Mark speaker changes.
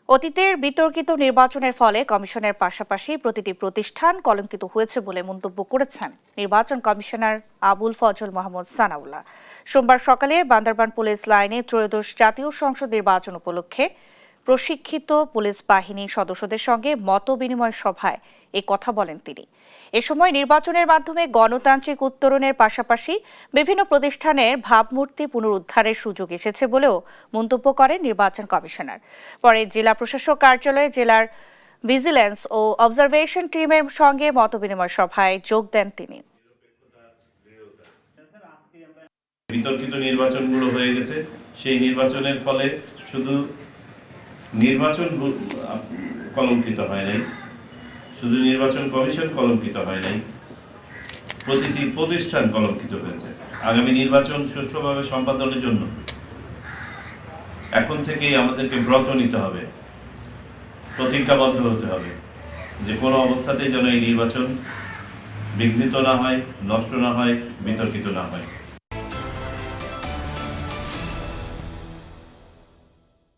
Speaker 1: অতীতের বিতর্কিত নির্বাচনের ফলে কমিশনের পাশাপাশি প্রতিটি প্রতিষ্ঠান কলঙ্কিত হয়েছে বলে মন্তব্য করেছেন নির্বাচন কমিশনার আবুল ফজল মোহাম্মদ সানাউল্লাহ। সোমবার সকালে বান্দরবান পুলিশ লাইনে ত্রয়োদশ জাতীয় সংসদ নির্বাচন উপলক্ষে প্রশিক্ষিত পুলিশ বাহিনীর সদস্যদের সঙ্গে মতবিনিময় সভায় এ কথা বলেন তিনি। এ সময় নির্বাচনের মাধ্যমে গণতান্ত্রিক উত্তরণের পাশাপাশি বিভিন্ন প্রতিষ্ঠানের ভাবমূর্তি পুনরুদ্ধারের সুযোগ এসেছে বলেও মন্তব্য করেন নির্বাচন কমিশনার। পরে জেলা প্রশাসক কার্যালয়ে জেলার ভিজিল্যান্স ও অবজারভেশন টিমের সঙ্গে মতবিনিময় সভায় যোগ দেন তিনি।
Speaker 2: বিতর্কিত নির্বাচনগুলো হয়ে গেছে, সেই নির্বাচনের ফলে শুধু নির্বাচন কলঙ্কিত হয় নাই, শুধু নির্বাচন কমিশন কলঙ্কিত হয় নাই, প্রতিটি প্রতিষ্ঠান কলঙ্কিত হয়েছে। আগামী নির্বাচন সুষ্ঠুভাবে সম্পাদনের জন্য এখন থেকেই আমাদেরকে ব্রত নিতে হবে, প্রতিজ্ঞাবদ্ধ হতে হবে যে কোনো অবস্থাতেই যেন এই নির্বাচন বিঘ্নিত না হয়, নষ্ট না হয়, বিতর্কিত না হয়।